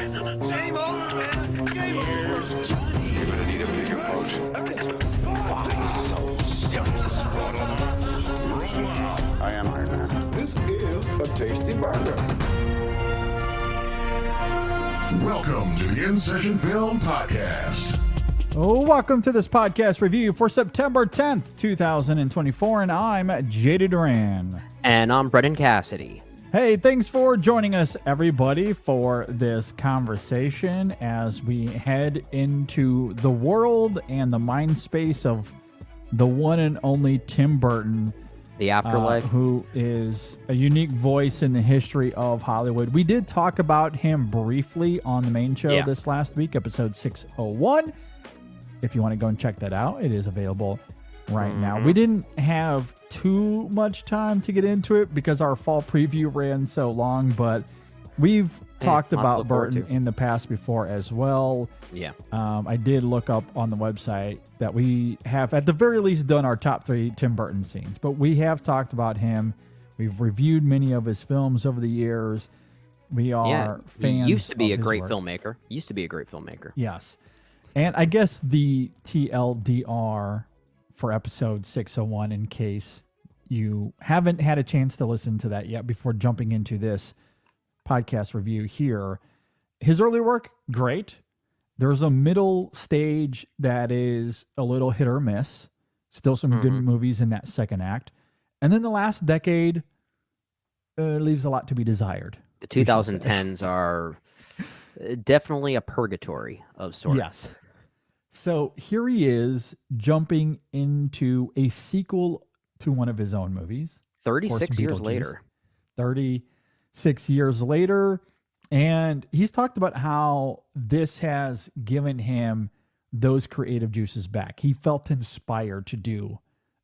Same old man. Game over. Johnny. You're gonna need a bigger boat. Why so serious? I am Iron Man. This is a tasty burger. Welcome to the In Session Film Podcast. Welcome to this podcast review for September 10th, 2024, and I'm JD Duran. And I'm Brendan Cassidy. Hey, thanks for joining us, everybody, for this conversation as we head into the world and the mind space of the one and only Tim Burton. The Afterlife. Who is a unique voice in the history of Hollywood. We did talk about him briefly on the main show this last week, episode 601. If you want to go and check that out, it is available right now. We didn't have too much time to get into it because our fall preview ran so long, but we've talked about Burton in the past before as well. Yeah. I did look up on the website that we have at the very least done our top 3 Tim Burton scenes, but we have talked about him. We've reviewed many of his films over the years. We are fans. He used to be a great work. filmmaker. Yes. And I guess the TLDR for episode 601, in case you haven't had a chance to listen to that yet before jumping into this podcast review here. His early work, great. There's a middle stage that is a little hit or miss. Still some good movies in that second act. And then the last decade leaves a lot to be desired. The 2010s are definitely a purgatory of sorts. Yes. So here he is jumping into a sequel to one of his own movies. 36 years later. 36 years later. And he's talked about how this has given him those creative juices back. He felt inspired to do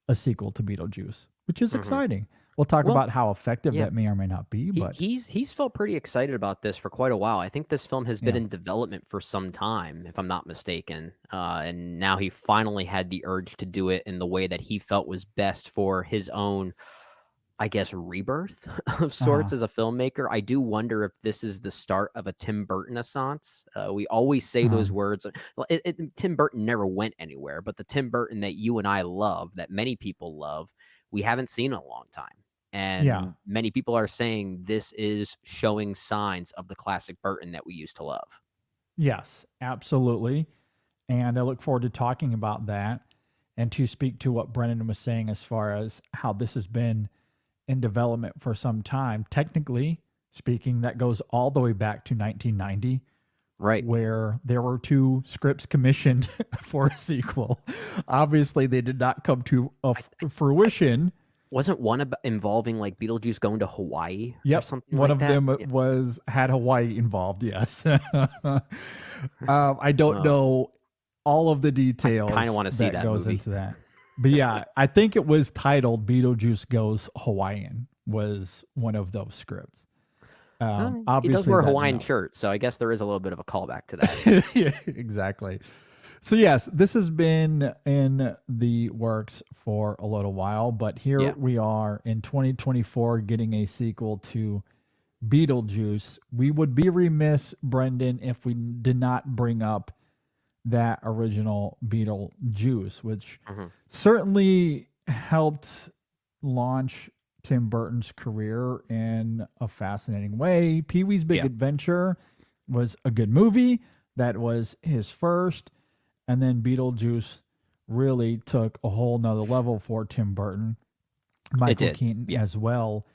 a sequel to Beetlejuice, which is exciting. We'll talk about how effective that may or may not be. But he's felt pretty excited about this for quite a while. I think this film has been in development for some time, if I'm not mistaken. And now he finally had the urge to do it in the way that he felt was best for his own, I guess, rebirth of sorts as a filmmaker. I do wonder if this is the start of a Tim Burton-assance. We always say those words. Tim Burton never went anywhere, but the Tim Burton that you and I love, that many people love, we haven't seen in a long time. And many people are saying this is showing signs of the classic Burton that we used to love. Yes, absolutely. And I look forward to talking about that and to speak to what Brennan was saying as far as how this has been in development for some time. Technically speaking, that goes all the way back to 1990. Right. Where there were 2 scripts commissioned for a sequel. Obviously, they did not come to fruition. Wasn't one involving like Beetlejuice going to Hawaii? Yep. Or something one like of that? them had Hawaii involved. Yes. I don't know all of the details. I kind of want to see that goes movie. into that. But yeah, I think it was titled Beetlejuice Goes Hawaiian was one of those scripts. Obviously, he does wear a Hawaiian shirt, so I guess there is a little bit of a callback to that. Yeah, exactly. So yes, this has been in the works for a little while, but here we are in 2024 getting a sequel to Beetlejuice. We would be remiss, Brendan, if we did not bring up that original Beetlejuice, which certainly helped launch Tim Burton's career in a fascinating way. Pee-wee's Big Adventure was a good movie. That was his first. And then Beetlejuice really took a whole nother level for Tim Burton. Michael Keaton as well.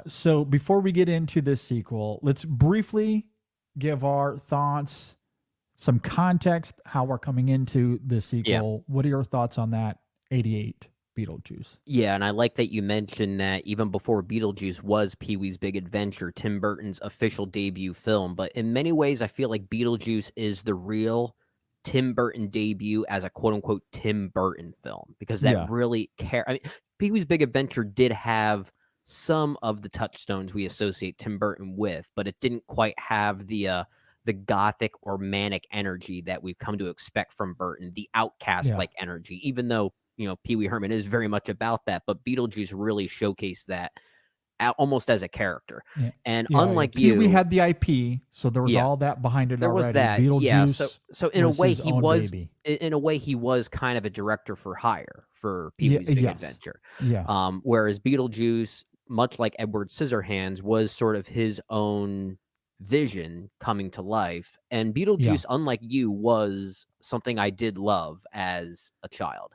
So before we get into this sequel, let's briefly give our thoughts, some context, how we're coming into this sequel. What are your thoughts on that 88 Beetlejuice? Yeah, and I like that you mentioned that even before Beetlejuice was Pee-wee's Big Adventure, Tim Burton's official debut film. But in many ways, I feel like Beetlejuice is the real Tim Burton debut as a quote-unquote Tim Burton film, because that really I mean, Pee-wee's Big Adventure did have some of the touchstones we associate Tim Burton with, but it didn't quite have the gothic or manic energy that we've come to expect from Burton, the outcast-like energy, even though, you know, Pee-wee Herman is very much about that, but Beetlejuice really showcased that almost as a character. Yeah. And Yeah, unlike Pee Wee you, had the IP, so there was yeah, all that behind it there already. was that. Yeah. So Beetlejuice so in a was way, his he own was baby. in a way he was kind of a director for hire for Pee Yeah, Wee's Big yes. Adventure. Yeah. Whereas Beetlejuice, much like Edward Scissorhands, was sort of his own vision coming to life. And Yeah. Beetlejuice, unlike you, was something I did love as a child.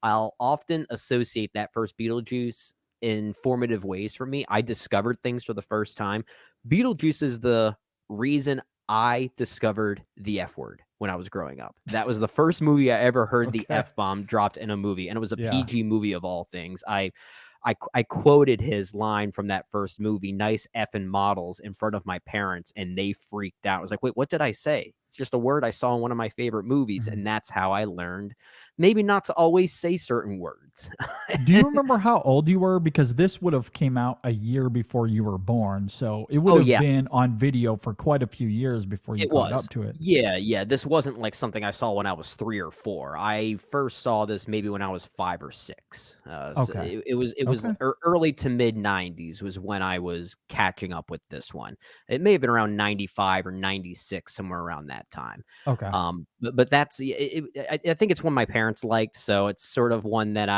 I'll often associate that first Beetlejuice in formative ways for me. I discovered things for the first time. Beetlejuice is the reason I discovered the F word when I was growing up. That was the first movie I ever heard the Okay. F bomb dropped in a movie, and it was a Yeah. PG movie of all things. I quoted his line from that first movie, "Nice effing models," in front of my parents, and they freaked out. I was like, "Wait, what did I say?" It's just a word I saw in one of my favorite movies, Mhm. and that's how I learned maybe not to always say certain words. Do you remember how old you were? Because this would have came out a year before you were born, so it would Oh, have yeah. been on video for quite a few years before you It caught was. up to it. Yeah. This wasn't like something I saw when I was 3 or 4. I first saw this maybe when I was 5 or 6. So Okay. it was Okay. early to mid 90s was when I was catching up with this one. It may have been around 95 or 96, somewhere around that time. Okay. But that's I think it's one my parents liked, so it's sort of one that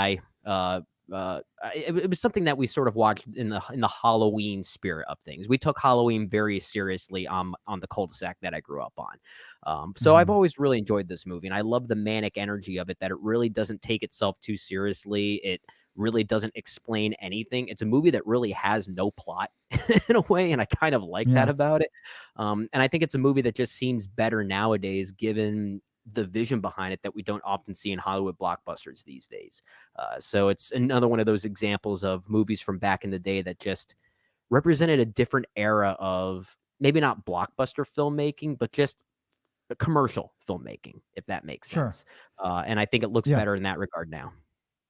it was something that we sort of watched in the Halloween spirit of things. We took Halloween very seriously on the cul-de-sac that I grew up on. So I've Mhm. always really enjoyed this movie, and I love the manic energy of it. That it really doesn't take itself too seriously. It really doesn't explain anything. It's a movie that really has no plot in a way, and I kind of like that Yeah. about it. And I think it's a movie that just seems better nowadays, given the vision behind it that we don't often see in Hollywood blockbusters these days. So it's another one of those examples of movies from back in the day that just represented a different era of maybe not blockbuster filmmaking, but just commercial filmmaking, if that makes Sure. sense. And I think it looks Yeah. better in that regard now.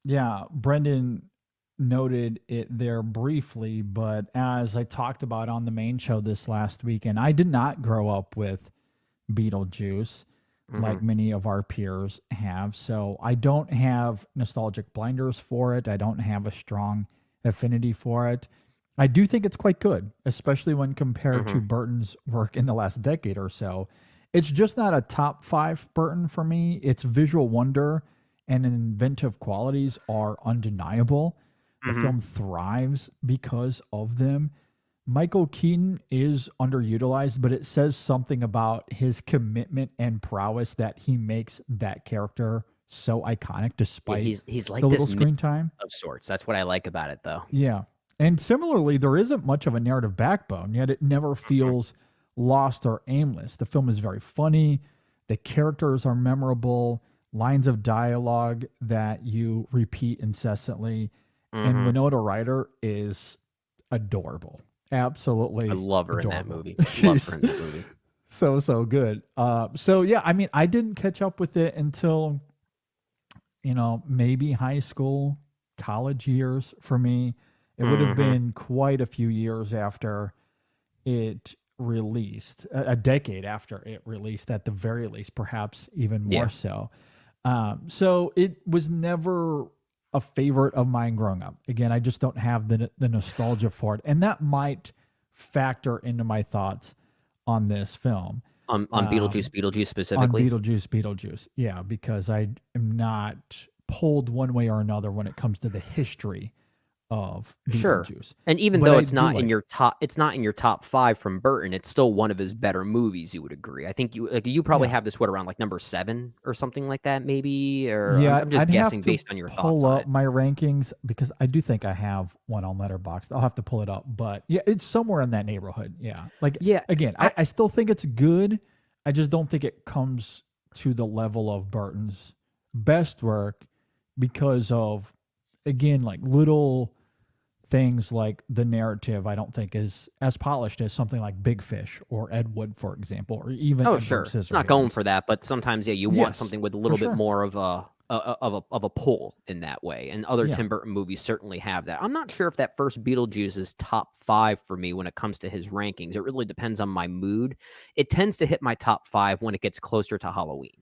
Yeah. Brendan noted it there briefly, but as I talked about on the main show this last weekend, I did not grow up with Beetlejuice like Mhm. many of our peers have. So I don't have nostalgic blinders for it. I don't have a strong affinity for it. I do think it's quite good, especially when compared to Mhm. Burton's work in the last decade or so. It's just not a top 5 Burton for me. Its visual wonder and inventive qualities are undeniable. The Mhm. film thrives because of them. Michael Keaton is underutilized, but it says something about his commitment and prowess that he makes that character so iconic Yeah, despite he's like the this little myth screen time. of sorts. That's what I like about it, though. Yeah. And similarly, there isn't much of a narrative backbone, yet it never Mhm. feels lost or aimless. The film is very funny. The characters are memorable, lines of dialogue that you repeat incessantly. And Mhm. Winona Ryder is adorable. I Absolutely love her in that adorable. movie. Love her She's in that movie. so good. So yeah, I mean, I didn't catch up with it until maybe high school, college years for me. It would have Mhm. been quite a few years after it released, a decade after it released, at the very least, perhaps even more Yeah. so. So it was never a favorite of mine growing up. Again, I just don't have the nostalgia for it, and that might factor into my thoughts on this film. On Um, Beetlejuice on specifically? Beetlejuice, yeah, because I am not pulled one way or another when it comes to the history of Sure. Beetlejuice. And even But though I do like, it's not in your top 5 from Burton, it's still one of his better movies, you would agree. I think you probably yeah, have this, what, around, like, number 7 or something like that, maybe? Or yeah, I'm just I'd have guessing to based on your thoughts pull on up it. my rankings because I do think I have one on Letterboxd. I'll have to pull it up, but yeah, it's somewhere in that neighborhood. Yeah, like Yeah, again, I I still think it's good. I just don't think it comes to the level of Burton's best work because of, again, like little things like the narrative I don't think is as polished as something like Big Fish or Ed Wood, for example, or even Oh, Edward sure. It's not going Scissorhands. for that, but sometimes, yeah, you want Yes, something with a for little bit sure. more of a pull in that way, and other Yeah. Tim Burton movies certainly have that. I'm not sure if that first Beetlejuice is top 5 for me when it comes to his rankings. It really depends on my mood. It tends to hit my top 5 when it gets closer to Halloween,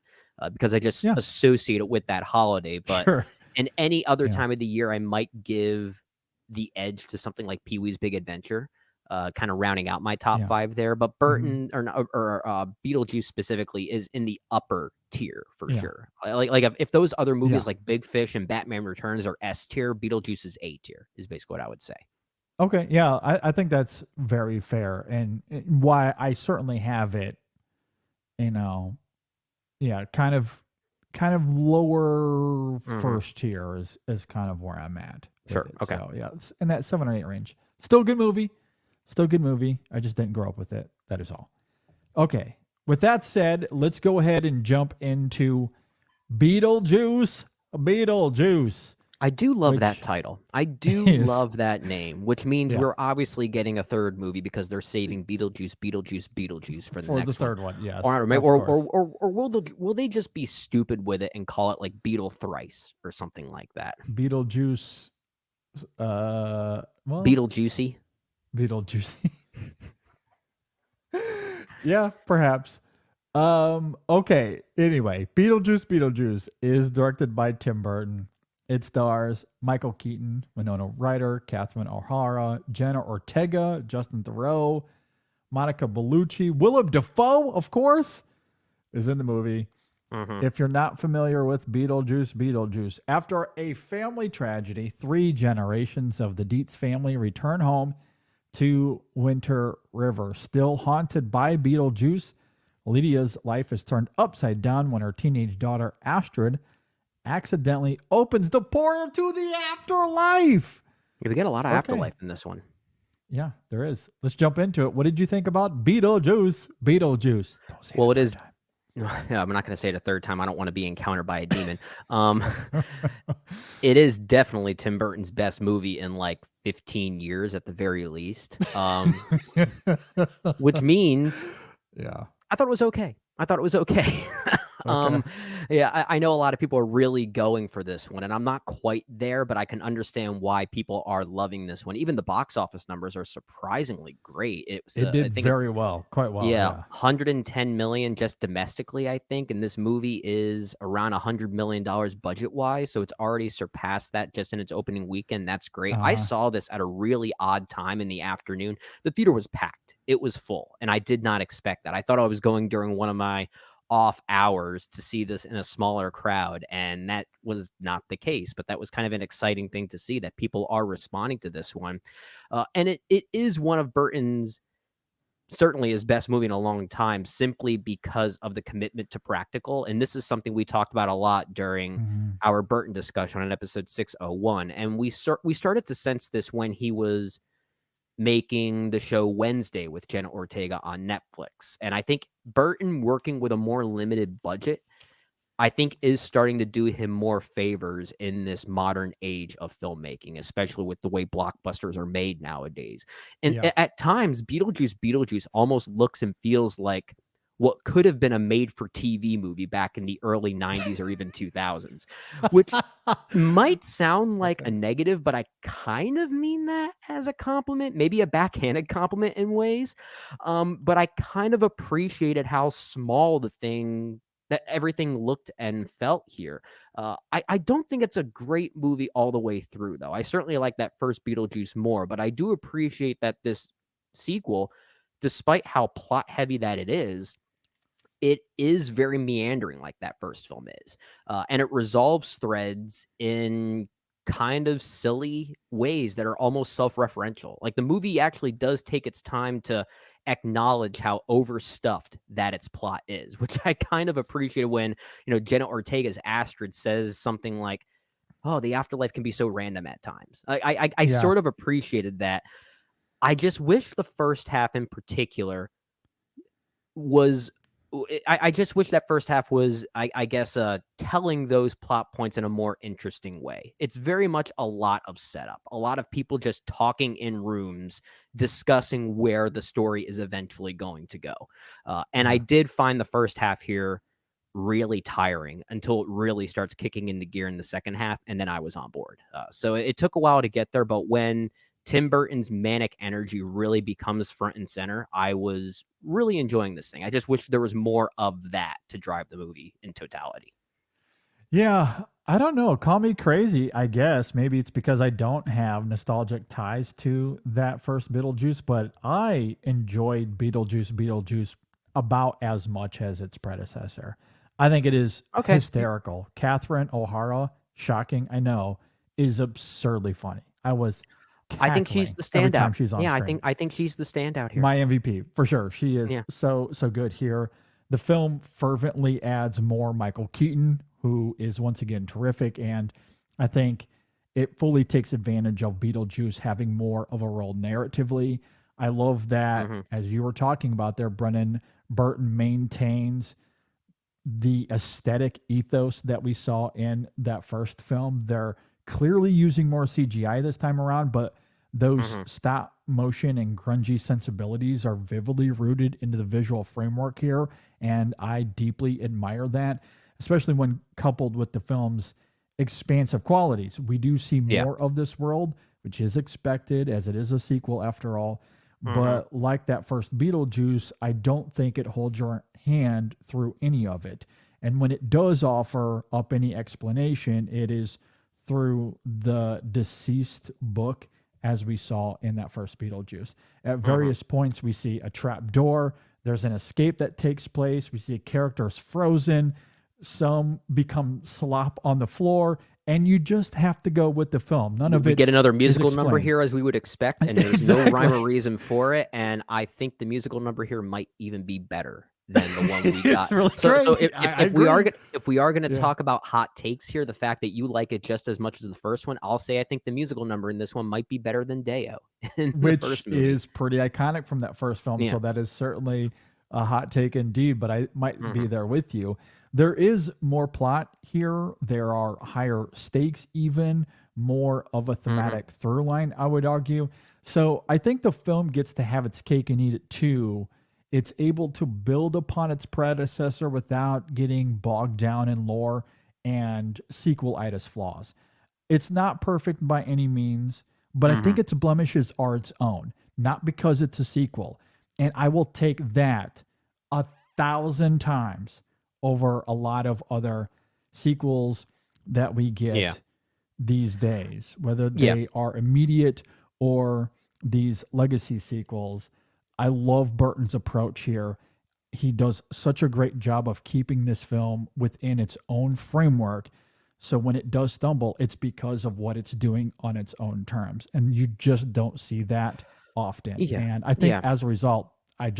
because I just Yeah. associate it with that holiday, but Sure. in any other Yeah. time of the year, I might give the edge to something like Pee-wee's Big Adventure, kind of rounding out my top Yeah. 5 there. But Burton or Beetlejuice specifically is in the upper tier for Yeah. sure. Like if those other movies Yeah. like Big Fish and Batman Returns are S tier, Beetlejuice is A tier, is basically what I would say. Okay. Yeah. I think that's very fair. And why I certainly have it, yeah, kind of lower first tier is kind of where I'm at. with Sure. it. Okay. So yeah, it's in that 7 or 8 range. Still a good movie. I just didn't grow up with it. That is all. Okay. With that said, let's go ahead and jump into Beetlejuice. I do love Which that title. I do is- love that name, which means Yeah. we're obviously getting a third movie because they're saving Beetlejuice for the for next the third one. one. Yes. Or, of or, course. or will they just be stupid with it and call it like Beetle Thrice or something like that? Beetlejuice. Well, Beetlejuicy. Beetlejuice. Yeah, perhaps. Okay. Anyway, Beetlejuice is directed by Tim Burton. It stars Michael Keaton, Winona Ryder, Catherine O'Hara, Jenna Ortega, Justin Theroux, Monica Bellucci, Willem Dafoe, of course, is in the movie. If you're not familiar with Beetlejuice, after a family tragedy, 3 generations of the Dietz family return home to Winter River. Still haunted by Beetlejuice, Lydia's life is turned upside down when her teenage daughter, Astrid, accidentally opens the portal to the afterlife. Yeah, we get a lot of Okay. afterlife in this one. Yeah, there is. Let's jump into it. What did you think about Beetlejuice? Don't say Well, it it a is. third time. Yeah, I'm not going to say it a third time. I don't want to be encountered by a demon. It is definitely Tim Burton's best movie in like 15 years at the very least. Which means Yeah. I thought it was okay. Yeah, I know a lot of people are really going for this one, and I'm not quite there, but I can understand why people are loving this one. Even the box office numbers are surprisingly great. It I did think very well, quite well. yeah, Yeah. 110 million just domestically, I think, and this movie is around $100 million budget wise, so it's already surpassed that just in its opening weekend. That's great. I saw this at a really odd time in the afternoon. The theater was packed. It was full, and I did not expect that. I thought I was going during one of my off hours to see this in a smaller crowd, and that was not the case, but that was kind of an exciting thing to see that people are responding to this one. And it is one of Burton's, certainly his best movie in a long time, simply because of the commitment to practical. And this is something we talked about a lot during our Burton discussion on episode 601. And we started to sense this when he was making the show Wednesday with Jenna Ortega on Netflix. And I think Burton working with a more limited budget, I think, is starting to do him more favors in this modern age of filmmaking, especially with the way blockbusters are made nowadays. And at times, Beetlejuice almost looks and feels like what could have been a made-for-TV movie back in the early 90s or even 2000s, which might sound like a negative, but I kind of mean that as a compliment, maybe a backhanded compliment in ways. But I kind of appreciated how small that everything looked and felt here. I don't think it's a great movie all the way through, though. I certainly like that first Beetlejuice more, but I do appreciate that this sequel, despite how plot heavy that it is very meandering like that first film is. And it resolves threads in kind of silly ways that are almost self-referential. Like the movie actually does take its time to acknowledge how overstuffed that its plot is, which I kind of appreciated when, Jenna Ortega's Astrid says something like, "Oh, the afterlife can be so random at times." I sort of appreciated that. I just wish the first half in particular was I just wish that first half was, I guess, telling those plot points in a more interesting way. It's very much a lot of setup, a lot of people just talking in rooms, discussing where the story is eventually going to go. And I did find the first half here really tiring until it really starts kicking into gear in the second half, and then I was on board. So it took a while to get there, but when Tim Burton's manic energy really becomes front and center, I was really enjoying this thing. I just wish there was more of that to drive the movie in totality. Yeah, I don't know. Call me crazy, I guess. Maybe it's because I don't have nostalgic ties to that first Beetlejuice, but I enjoyed Beetlejuice Beetlejuice about as much as its predecessor. I think it is Okay. hysterical. Catherine O'Hara, shocking, I know, is absurdly funny. I was I think she's cackling the every standout. time she's on Yeah, I screen. think I think she's the standout here. My MVP for sure. She is Yeah. so good here. The film fervently adds more Michael Keaton, who is once again terrific, and I think it fully takes advantage of Beetlejuice having more of a role narratively. I love that, hmm as you were talking about there, Brennan Burton maintains the aesthetic ethos that we saw in that first film. They're clearly using more CGI this time around, but those hmm stop motion and grungy sensibilities are vividly rooted into the visual framework here. And I deeply admire that, especially when coupled with the film's expansive qualities. We do see Yeah. more of this world, which is expected as it is a sequel after all. hmm But like that first Beetlejuice, I don't think it holds your hand through any of it. And when it does offer up any explanation, it is through the deceased book, as we saw in that first Beetlejuice. At hmm various points, we see a trap door. There's an escape that takes place. We see characters frozen. Some become slop on the floor, and you just have to go with the film. None of We it get another is musical number explained. here as we would expect, and there's no rhyme or Exactly. reason for it. And I think the musical number here might even be better than the one we It's got. really So great. I if we are agree. if we are gonna Yeah. talk about hot takes here, the fact that you like it just as much as the first one, I'll say I think the musical number in this one might be better than Deo in the Which first movie. is pretty iconic from that first film. Yeah. So that is certainly a hot take indeed, but I might be hmm there with you. There is more plot here. There are higher stakes, even more of a hmm thematic through line, I would argue. So I think the film gets to have its cake and eat it too. It's able to build upon its predecessor without getting bogged down in lore and sequelitis flaws. It's not perfect by any means, but I hmm think its blemishes are its own, not because it's a sequel. And I will take that 1,000 times over a lot of other sequels that we Yeah. get these days, whether Yeah. they are immediate or these legacy sequels. I love Burton's approach here. He does such a great job of keeping this film within its own framework. So when it does stumble, it's because of what it's doing on its own terms. And you just don't see that often. Yeah. And I think Yeah. as a result, I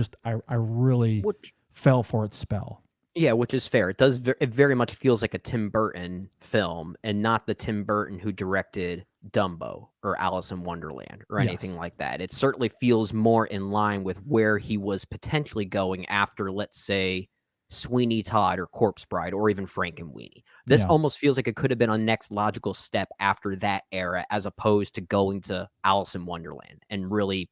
really Which fell for its spell. Yeah, which is fair. It does. It very much feels like a Tim Burton film, and not the Tim Burton who directed Dumbo or Alice in Wonderland or anything Yes. like that. It certainly feels more in line with where he was potentially going after, let's say, Sweeney Todd or Corpse Bride or even Frankenweenie. This Yeah. almost feels like it could have been a next logical step after that era, as opposed to going to Alice in Wonderland and really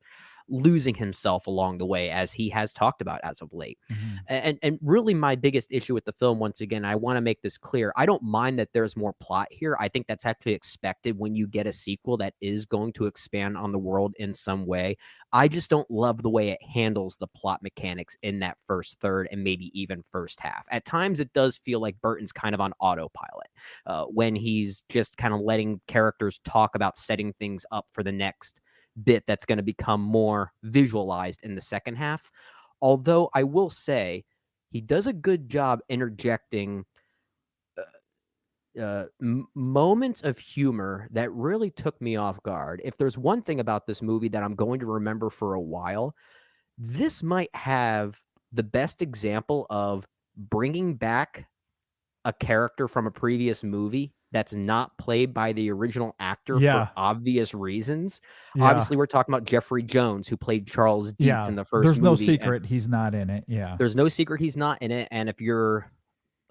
losing himself along the way, as he has talked about as of late. Mhm. And really my biggest issue with the film, once again, I want to make this clear. I don't mind that there's more plot here. I think that's actually expected when you get a sequel that is going to expand on the world in some way. I just don't love the way it handles the plot mechanics in that first third and maybe even first half. At times it does feel like Burton's kind of on autopilot when he's just kind of letting characters talk about setting things up for the next bit that's going to become more visualized in the second half. Although I will say he does a good job interjecting moments of humor that really took me off guard. If there's one thing about this movie that I'm going to remember for a while, this might have the best example of bringing back a character from a previous movie that's not played by the original actor for Yeah. obvious reasons. Yeah. Obviously, we're talking about Jeffrey Jones, who played Charles Dietz Yeah. in the first There's no movie, and secret he's not in it. Yeah. there's no secret he's not in it. And if you're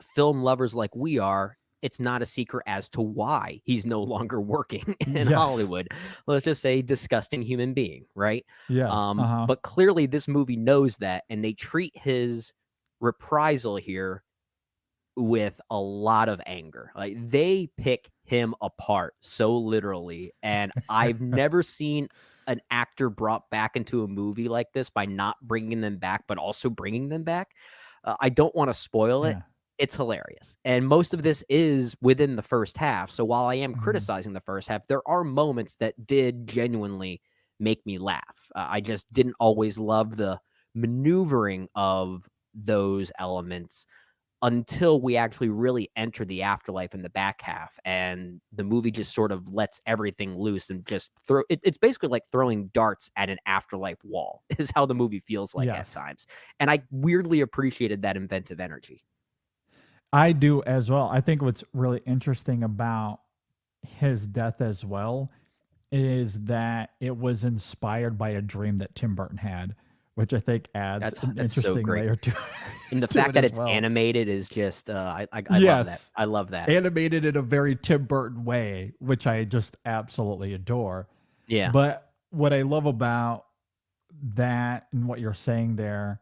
film lovers like we are, it's not a secret as to why he's no longer working in Yes. Hollywood. Let's just say disgusting human being, right? Yeah. Uh-huh. But clearly this movie knows that, and they treat his reprisal here with a lot of anger. Like, they pick him apart so literally, and I've never seen an actor brought back into a movie like this by not bringing them back but also bringing them back. I don't want to spoil it, Yeah. It's hilarious. And most of this is within the first half. So while I am Mhm. criticizing the first half, there are moments that did genuinely make me laugh. I just didn't always love the maneuvering of those elements until we actually really enter the afterlife in the back half. And the movie just sort of lets everything loose and just it's basically like throwing darts at an afterlife wall, is how the movie feels like at Yes. times. And I weirdly appreciated that inventive energy. I do as well. I think what's really interesting about his death as well is that it was inspired by a dream that Tim Burton had, which I think adds an That's so interesting great. layer to And the to fact it that as it's well. animated is just, I love that. Yes, I love that. animated in a very Tim Burton way, which I just absolutely adore. Yeah. But what I love about that and what you're saying there,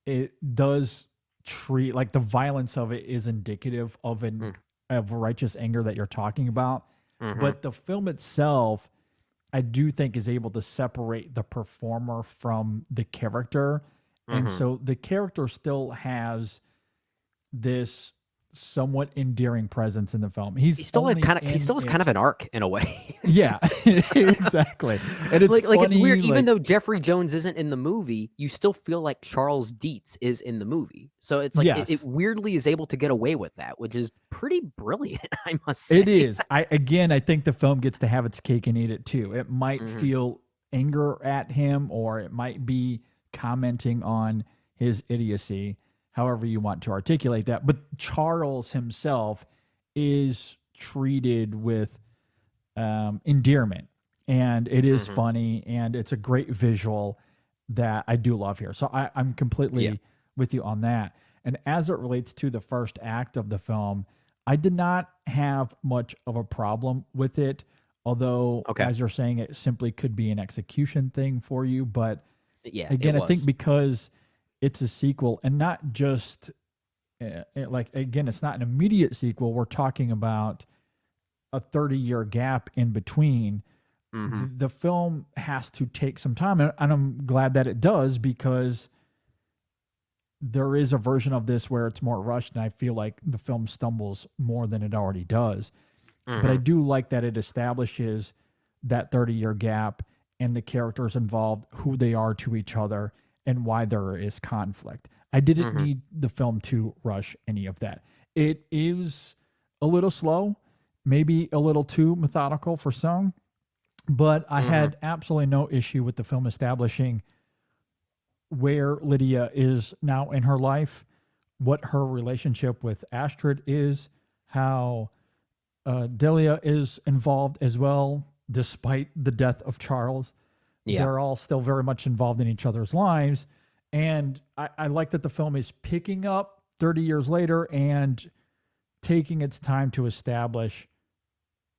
it does treat like the violence of it is indicative of an Mm, of righteous anger that you're talking about. mhm, But the film itself, I do think, is able to separate the performer from the character. And mhm. so the character still has this somewhat endearing presence in the film. He's only He in still has kind it. of an arc in a way. Yeah, exactly. And it's Like it's funny, weird, even like, though Jeffrey Jones isn't in the movie, you still feel like Charles Dietz is in the movie. So it's like it yes, weirdly is able to get away with that, which is pretty brilliant, I must it say. is. I think the film gets to have its cake and eat it too. It might Mhm, feel anger at him, or it might be commenting on his idiocy, however you want to articulate that. But Charles himself is treated with endearment, and it is mhm. funny, and it's a great visual that I do love here. So I'm Yeah. completely with you on that. And as it relates to the first act of the film, I did not have much of a problem with it, although, Okay. as you're saying, it simply could be an execution thing for you. But Yeah, it again, I think was. because it's a sequel and not just like, again, it's not an immediate sequel. We're talking about a 30-year gap in between. Mhm. The film has to take some time, and I'm glad that it does, because there is a version of this where it's more rushed, and I feel like the film stumbles more than it already does. But I Mhm. do like that it establishes that 30-year gap and the characters involved, who they are to each other, and why there is conflict. I didn't Mhm. need the film to rush any of that. It is a little slow, maybe a little too methodical for some, but I Mhm. had absolutely no issue with the film establishing where Lydia is now in her life, what her relationship with Astrid is, how Delia is involved as well, despite the death of Charles. Yeah. They're all still very much involved in each other's lives. And I like that the film is picking up 30 years later and taking its time to establish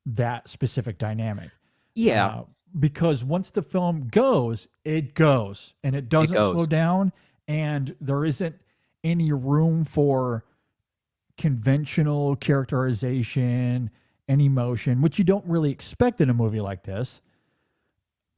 that specific dynamic. Yeah, Uh, because once the film goes, it goes, and it it doesn't slow goes. down, and there isn't any room for conventional characterization and emotion, which you don't really expect in a movie like this.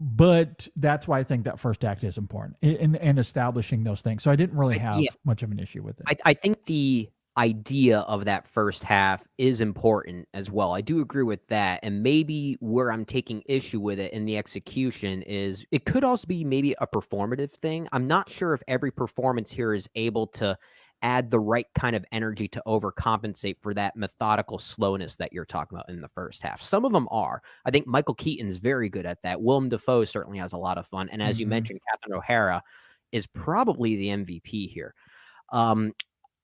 But that's why I think that first act is important in establishing those things. So I didn't really Yeah, have much of an issue with it. I think the idea of that first half is important as well. I do agree with that, and maybe where I'm taking issue with it in the execution is it could also be maybe a performative thing. I'm not sure if every performance here is able to add the right kind of energy to overcompensate for that methodical slowness that you're talking about in the first half. Some of them are. I think Michael Keaton's very good at that. Willem Dafoe certainly has a lot of fun, and as you Hmm. mentioned, Catherine O'Hara is probably the MVP here. Um,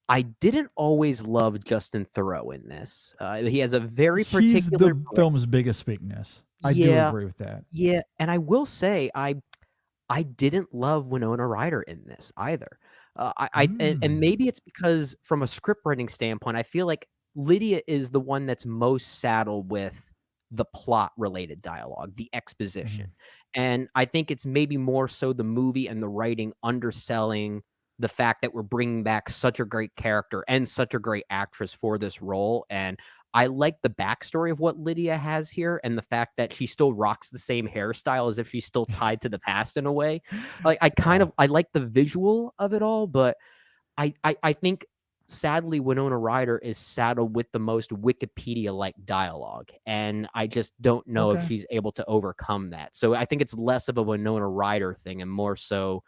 I didn't always love Justin Theroux in this. He has a very He's particular the voice. film's biggest weakness. I do Yeah, agree with that. yeah, and I will say I didn't love Winona Ryder in this either. And Mm. maybe it's because from a script writing standpoint, I feel like Lydia is the one that's most saddled with the plot related dialogue, the exposition. Mhm. And I think it's maybe more so the movie and the writing underselling the fact that we're bringing back such a great character and such a great actress for this role. And I like the backstory of what Lydia has here and the fact that she still rocks the same hairstyle as if she's still tied to the past in a way. Like I kind Yeah. of I like the visual of it all, but I think sadly, Winona Ryder is saddled with the most Wikipedia-like dialogue, and I just don't know if Okay. she's able to overcome that. So I think it's less of a Winona Ryder thing and more so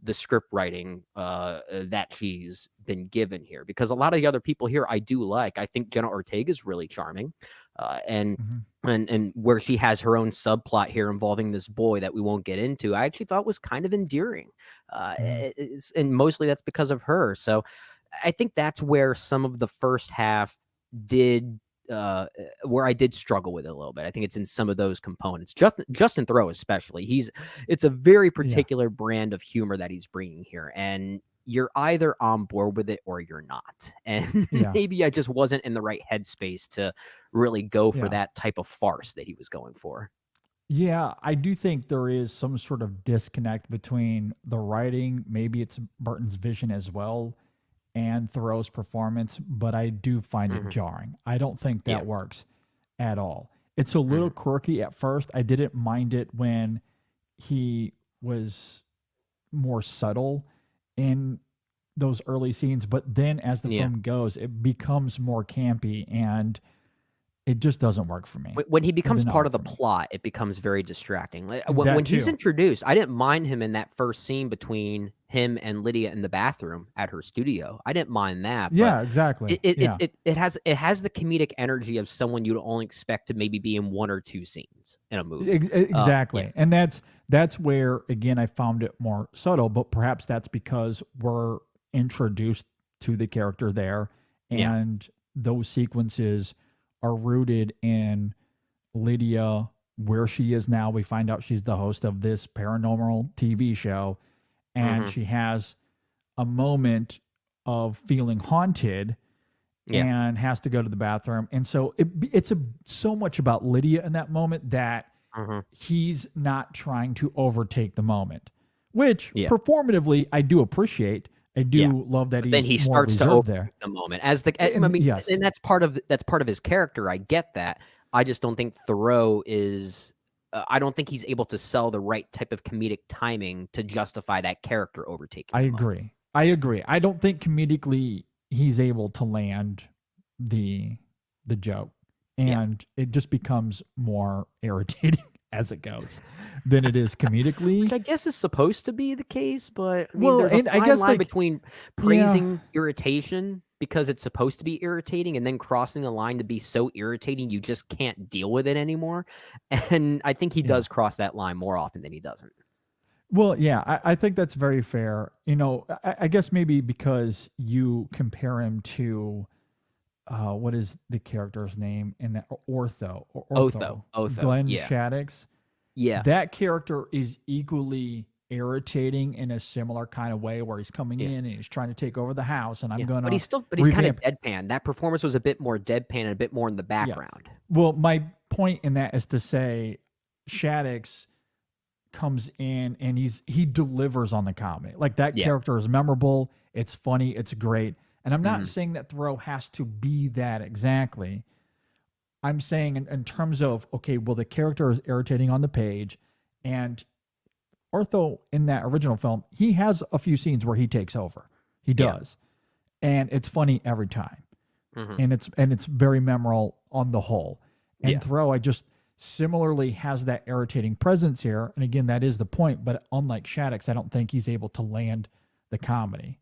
the script writing that she's been given here. Because a lot of the other people here I do like. I think Jenna Ortega is really charming, and Mhm. and where she has her own subplot here involving this boy that we won't get into, I actually thought was kind of endearing, Mhm. and mostly that's because of her. So I think that's where some of the first half did where I did struggle with it a little bit. I think it's in some of those components. Justin Thoreau especially. It's a very Yeah. particular brand of humor that he's bringing here, and you're either on board with it or you're not. And Yeah. maybe I just wasn't in the right headspace to really go for Yeah. that type of farce that he was going for. Yeah, I do think there is some sort of disconnect between the writing, maybe it's Burton's vision as well, and Thoreau's performance, but I do find it Hmm. jarring. I don't think Yeah. that works at all. It's a little Hmm. quirky at first. I didn't mind it when he was more subtle in those early scenes, but then as the Yeah. film goes, it becomes more campy and it just doesn't work for me. When he It becomes did not part work of the for me. plot, it becomes very distracting. Like, when That he's too. introduced, I didn't mind him in that first scene between him and Lydia in the bathroom at her studio. I didn't mind that, but Yeah, exactly. Yeah. it has the comedic energy of someone you'd only expect to maybe be in 1 or 2 scenes in a movie. Yeah. Exactly. And that's where again I found it more subtle, but perhaps that's because we're introduced to the character there Yeah. and those sequences are rooted in Lydia where she is now. We find out she's the host of this paranormal TV show and Mhm. she has a moment of feeling haunted Yeah. and has to go to the bathroom. And so it's so much about Lydia in that moment that Mhm. he's not trying to overtake the moment, which Yeah. performatively I do appreciate. I Yeah. do love that But then he's he more starts to reserved there. overtake the moment as the I And mean, yes, and that's part of his character, I get that. I just don't think Thoreau is I don't think he's able to sell the right type of comedic timing to justify that character overtaking I the moment. agree. I agree. I don't think comedically he's able to land the joke, Yeah. and it just becomes more irritating as it goes than it is comedically. Which I guess is supposed to be the case, but I mean, Well, there's a and I fine guess line like between yeah, praising irritation because it's supposed to be irritating and then crossing the line to be so irritating you just can't deal with it anymore. And I think he yeah. does cross that line more often than he doesn't. Well, yeah, I think that's very fair. You know, I guess maybe because you compare him to what is the character's name in that Otho. Glenn Yeah. Shaddix. Yeah. That character is equally irritating in a similar kind of way where he's coming Yeah. in and he's trying to take over the house and I'm Yeah. gonna But he's kind of revamp. deadpan. That performance was a bit more deadpan and a bit more in the Yeah. background. Well, my point in that is to say Shaddix comes in and he delivers on the comedy. Like that Yeah. character is memorable, it's funny, it's great. And I'm not Mhm. saying that Thoreau has to be that exactly. I'm saying in terms of okay, well the character is irritating on the page and Ortho in that original film, he has a few scenes where he takes over. He Yeah. does. And it's funny every time. Mhm. And it's very memorable on the whole. And Yeah. Thoreau, I just similarly has that irritating presence here. And again, that is the point. But unlike Shaddix, I don't think he's able to land the comedy.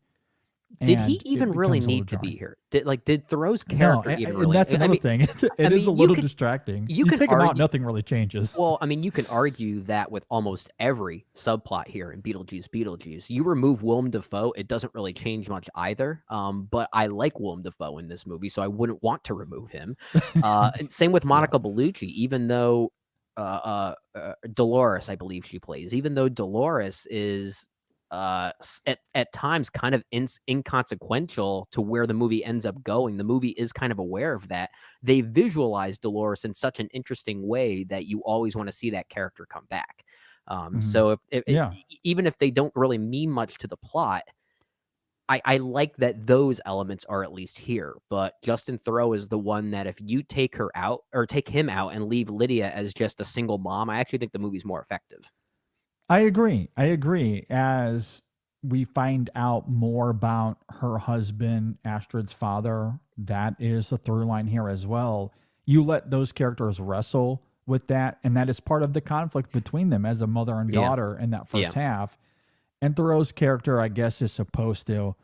Did he And it even really becomes a little need to be jarring. here? Did Thoreau's No, character even and really? that's I another mean, thing. It I is a mean, little distracting. you You can take him out, argue. nothing really changes. Well, I mean, you can argue that with almost every subplot here in Beetlejuice. You remove Willem Dafoe, it doesn't really change much either. But I like Willem Dafoe in this movie, so I wouldn't want to remove him. And same with Yeah. Monica Bellucci, even though Dolores, I believe she plays, even though Dolores is at times kind of inconsequential to where the movie ends up going. The movie is kind of aware of that. They visualize Dolores in such an interesting way that you always want to see that character come back. Mhm. So Yeah. even if they don't really mean much to the plot, I like that those elements are at least here. But Justin Thoreau is the one that if you take her out or take him out and leave Lydia as just a single mom, I actually think the movie's more effective. I agree. I agree. As we find out more about her husband, Astrid's father. That is a through line here as well. You let those characters wrestle with that, and that is part of the conflict between them as a mother and daughter in that first half. And Thoreau's character, I guess, is supposed to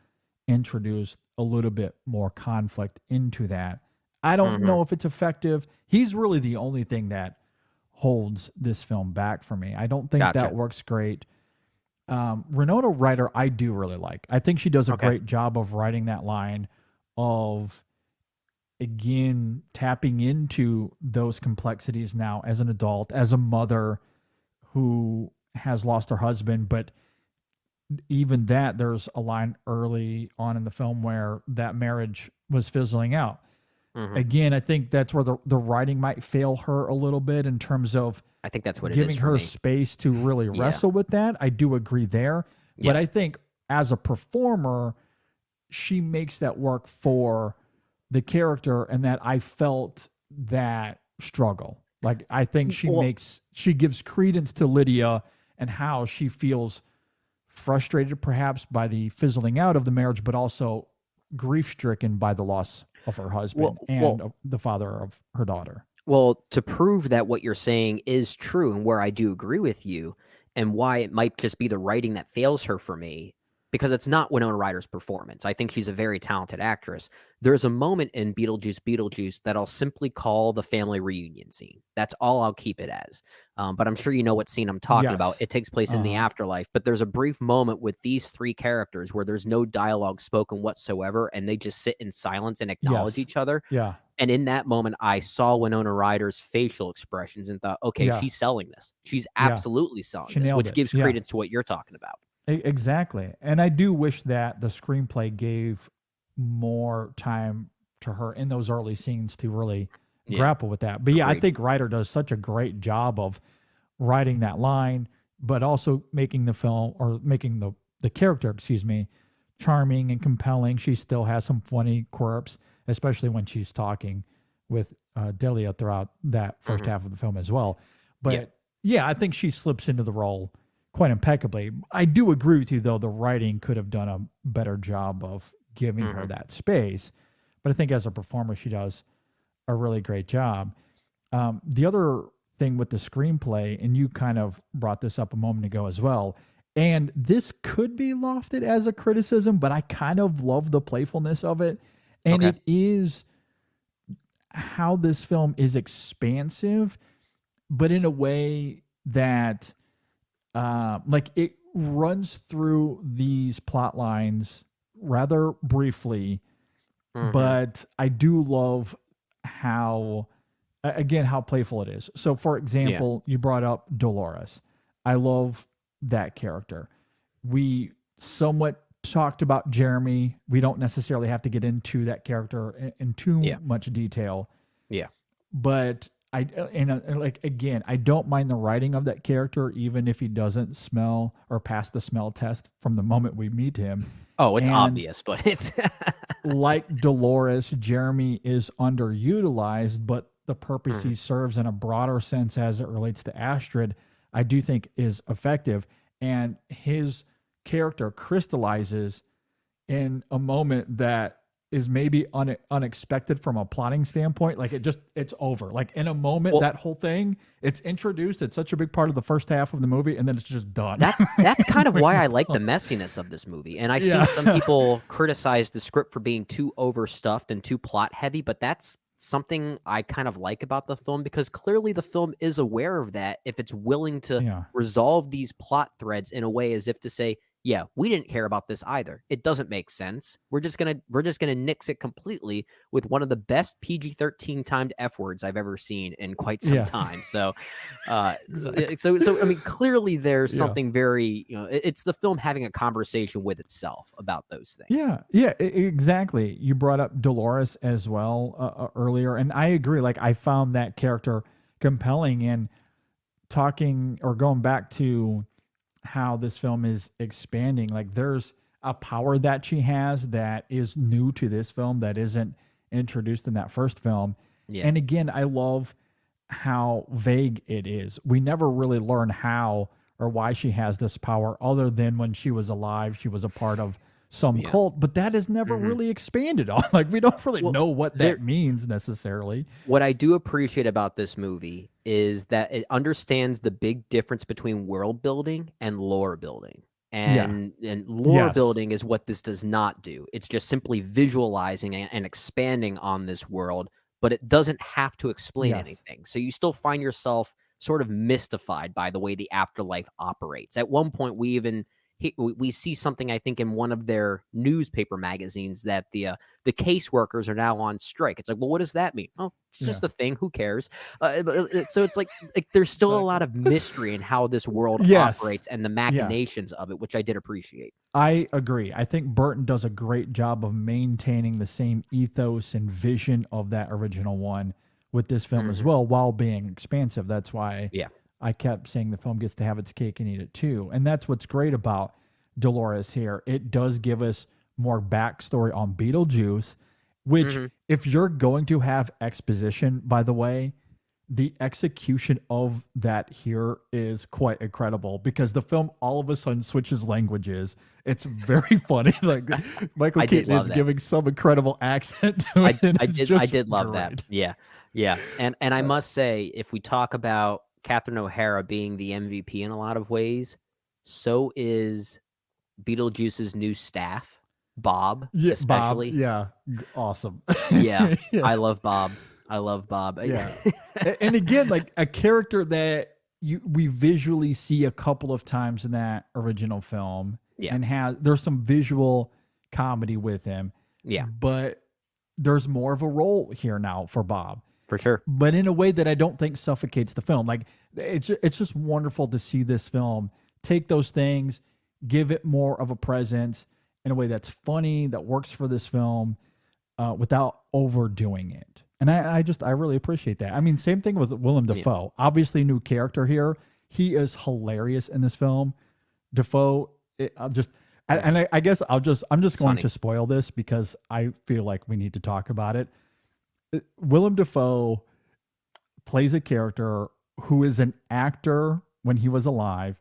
introduce a little bit more conflict into that. I don't know if it's effective. He's really the only thing that holds this film back for me. I don't think that works great. Winona Ryder, I do really like. I think she does a great job of writing that line of, again, tapping into those complexities now as an adult, as a mother who has lost her husband. But even that, there's a line early on in the film where that marriage was fizzling out. Again, I think that's where the writing might fail her a little bit in terms of I think that's what it giving is for her me. space to really wrestle with that. I do agree there. But I think as a performer, she makes that work for the character, and that I felt that struggle. Like, I think she gives credence to Lydia and how she feels frustrated perhaps by the fizzling out of the marriage, but also grief-stricken by the loss of her husband and the father of her daughter. Well, to prove that what you're saying is true, and where I do agree with you, and why it might just be the writing that fails her for me, because it's not Winona Ryder's performance. I think she's a very talented actress. There's a moment in Beetlejuice that I'll simply call the family reunion scene. That's all I'll keep it as. But I'm sure you know what scene I'm talking about. It takes place in the afterlife, but there's a brief moment with these three characters where there's no dialogue spoken whatsoever, and they just sit in silence and acknowledge each other. Yeah. And in that moment, I saw Winona Ryder's facial expressions and thought, okay, she's selling this. She's absolutely selling this, which gives credence to what you're talking about. Exactly. And I do wish that the screenplay gave more time to her in those early scenes to really grapple with that. But I think Ryder does such a great job of writing that line, but also making the film, or making the character, charming and compelling. She still has some funny quirks, especially when she's talking with Delia throughout that first half of the film as well. But I think she slips into the role quite impeccably. I do agree with you, though, the writing could have done a better job of giving her that space. But I think as a performer, she does a really great job. The other thing with the screenplay, and you kind of brought this up a moment ago as well, and this could be lofted as a criticism, but I kind of love the playfulness of it. And it is how this film is expansive, but in a way that like it runs through these plot lines rather briefly, but I do love how playful it is. So for example, you brought up Dolores. I love that character. We somewhat talked about Jeremy. We don't necessarily have to get into that character in too much detail. Yeah. But I don't mind the writing of that character, even if he doesn't smell or pass the smell test from the moment we meet him. Oh, it's obvious, but it's like Dolores, Jeremy is underutilized, but the purpose he serves in a broader sense as it relates to Astrid, I do think is effective. And his character crystallizes in a moment that is maybe unexpected from a plotting standpoint. Like it's over. Like in a moment, that whole thing, it's introduced. It's such a big part of the first half of the movie, and then it's just done. That's kind of why I like the messiness of this movie. And I've seen some people criticize the script for being too overstuffed and too plot heavy, but that's something I kind of like about the film, because clearly the film is aware of that if it's willing to resolve these plot threads in a way as if to say, yeah, we didn't care about this either. It doesn't make sense. We're just gonna nix it completely with one of the best PG-13 timed F words I've ever seen in quite some time. So, I mean, clearly there's something very, it's the film having a conversation with itself about those things. Yeah, exactly. You brought up Dolores as well earlier, and I agree. Like, I found that character compelling, and talking or going back to how this film is expanding, like there's a power that she has that is new to this film that isn't introduced in that first film. And again, I love how vague it is. We never really learn how or why she has this power, other than when she was alive, she was a part of some cult, but that is never really expanded on. Like, we don't really know what that means necessarily. What I do appreciate about this movie is that it understands the big difference between world building and lore building. And lore building is what this does not do. It's just simply visualizing and expanding on this world, but it doesn't have to explain anything. So you still find yourself sort of mystified by the way the afterlife operates. At one point, we see something, I think, in one of their newspaper magazines that the caseworkers are now on strike. It's like, well, what does that mean? Oh, it's just a thing. Who cares? So it's like there's still a lot of mystery in how this world operates and the machinations of it, which I did appreciate. I agree. I think Burton does a great job of maintaining the same ethos and vision of that original one with this film as well, while being expansive. That's why I kept saying the film gets to have its cake and eat it too. And that's what's great about Dolores here. It does give us more backstory on Beetlejuice, which if you're going to have exposition, by the way, the execution of that here is quite incredible, because the film all of a sudden switches languages. It's very funny. Like, Michael Keaton is giving some incredible accent to it. I did love that. Yeah. Yeah. And I must say, if we talk about Catherine O'Hara being the MVP in a lot of ways, so is Beetlejuice's new staff, Bob, especially. Bob, awesome. I love Bob. Yeah. And again, like a character that we visually see a couple of times in that original film, and there's some visual comedy with him. Yeah. But there's more of a role here now for Bob. For sure. But in a way that I don't think suffocates the film. Like, it's just wonderful to see this film take those things, give it more of a presence in a way that's funny, that works for this film, without overdoing it. And I really appreciate that. I mean, same thing with Willem Dafoe. Obviously, new character here. He is hilarious in this film. Dafoe, I'm just going to spoil this because I feel like we need to talk about it. Willem Dafoe plays a character who is an actor when he was alive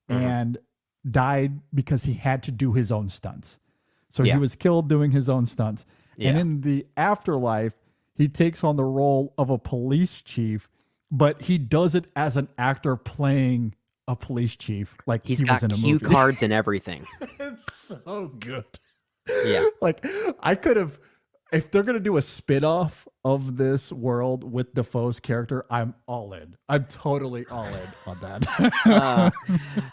and died because he had to do his own stunts. So he was killed doing his own stunts. And in the afterlife, he takes on the role of a police chief, but he does it as an actor playing a police chief. Like, he's he got was in a cue movie. cards and everything. It's so good. Yeah. Like, I could have, if they're going to do a spin-off of this world with Defoe's character, I'm all in. I'm totally all in on that.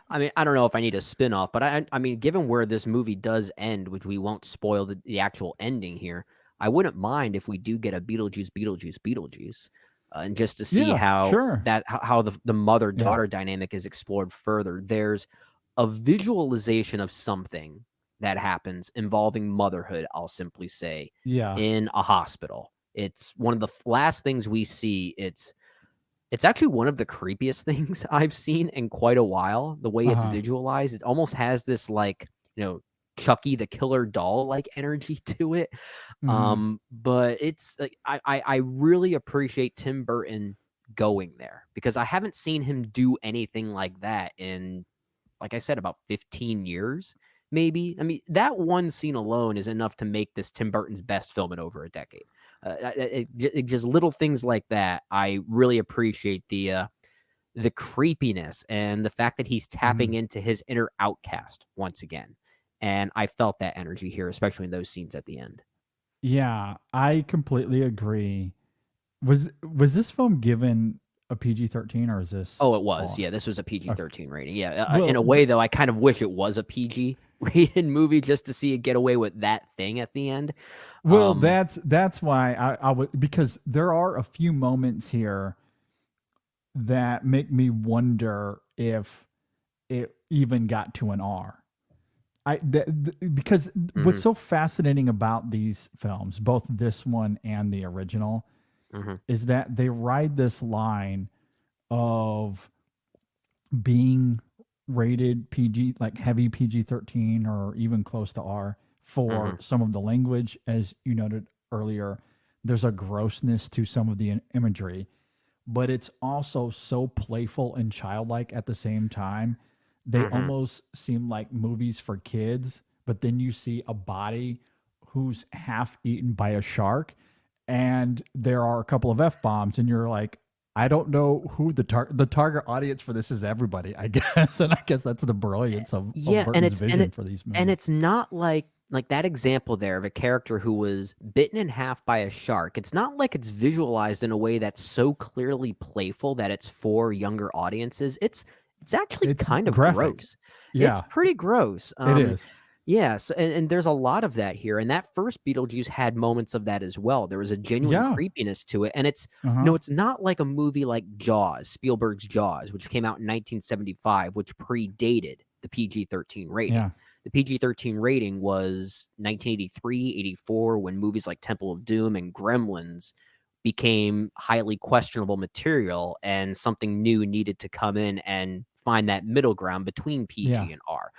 I mean, I don't know if I need a spin-off, but I mean, given where this movie does end, which we won't spoil the actual ending here, I wouldn't mind if we do get a Beetlejuice, and just to see how the mother-daughter dynamic is explored further. There's a visualization of something that happens involving motherhood, I'll simply say, in a hospital. It's one of the last things we see. It's actually one of the creepiest things I've seen in quite a while. The way it's visualized, it almost has this, like, Chucky the Killer Doll like energy to it. But it's like, I really appreciate Tim Burton going there, because I haven't seen him do anything like that in, like I said, about 15 years. Maybe. I mean, that one scene alone is enough to make this Tim Burton's best film in over a decade. It just little things like that. I really appreciate the creepiness and the fact that he's tapping into his inner outcast once again. And I felt that energy here, especially in those scenes at the end. Yeah, I completely agree. Was this film given a PG-13, or is this? Oh, it was. Yeah, this was a PG-13 rating. Yeah, in a way, though, I kind of wish it was a PG rated movie just to see it get away with that thing at the end. Well, that's why I would, because there are a few moments here that make me wonder if it even got to an R. Because what's so fascinating about these films, both this one and the original, is that they ride this line of being rated PG, like heavy PG-13 or even close to R, for some of the language. As you noted earlier, there's a grossness to some of the imagery, but it's also so playful and childlike at the same time they almost seem like movies for kids, but then you see a body who's half eaten by a shark, and there are a couple of F-bombs, and you're like, I don't know who the target audience for this is everybody, I guess. And I guess that's the brilliance of Burton's vision for these movies. And it's not like that example there of a character who was bitten in half by a shark. It's not like it's visualized in a way that's so clearly playful that it's for younger audiences. It's actually kind of graphic. gross. Yeah. It's pretty gross. It is. Yeah, so, and there's a lot of that here, and that first Beetlejuice had moments of that as well. There was a genuine creepiness to it, and it's it's not like a movie like Jaws, Spielberg's Jaws, which came out in 1975, which predated the PG-13 rating. Yeah. The PG-13 rating was 1983, 84, when movies like Temple of Doom and Gremlins became highly questionable material, and something new needed to come in and find that middle ground between PG and R.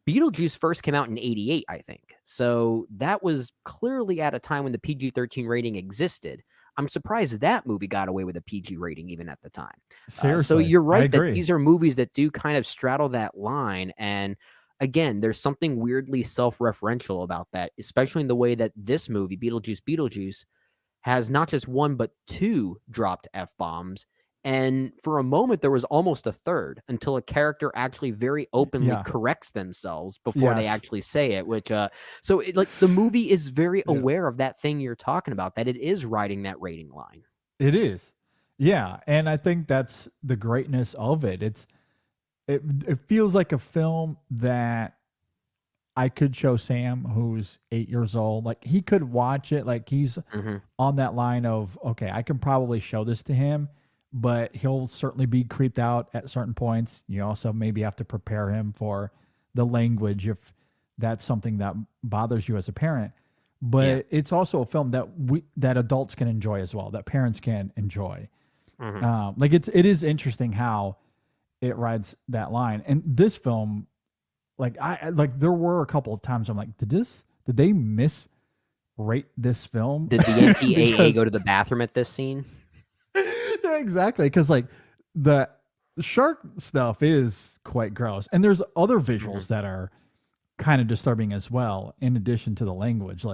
Beetlejuice first came out in 88, I think. So that was clearly at a time when the PG-13 rating existed. I'm surprised that movie got away with a PG rating even at the time. Seriously, so you're right that these are movies that do kind of straddle that line. And again, there's something weirdly self-referential about that, especially in the way that this movie, Beetlejuice Beetlejuice, has not just one but two dropped F-bombs. And for a moment, there was almost a third until a character actually very openly corrects themselves before they actually say it. Which, so the movie is very aware of that thing you're talking about, that it is riding that rating line. It is, yeah, and I think that's the greatness of it. It feels like a film that I could show Sam, who's 8 years old. Like, he could watch it. Like, he's on that line of, okay, I can probably show this to him, but he'll certainly be creeped out at certain points. You also maybe have to prepare him for the language if that's something that bothers you as a parent. But it's also a film that adults can enjoy as well, that parents can enjoy. Like, it is interesting how it rides that line. And this film, there were a couple of times I'm like, did they misrate this film? Did the MPAA go to the bathroom at this scene? Yeah, exactly. Because the shark stuff is quite gross, and there's other visuals that are kind of disturbing as well. In addition to the language,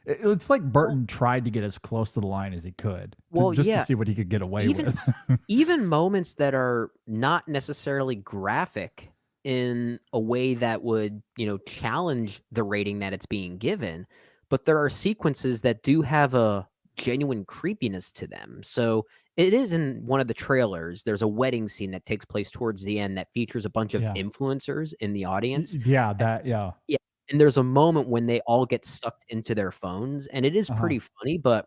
it's like Burton tried to get as close to the line as he could, to see what he could get away with. Even moments that are not necessarily graphic in a way that would, challenge the rating that it's being given, but there are sequences that do have a genuine creepiness to them. So it is in one of the trailers. There's a wedding scene that takes place towards the end that features a bunch of influencers in the audience. Yeah. And there's a moment when they all get sucked into their phones, and it is pretty funny, but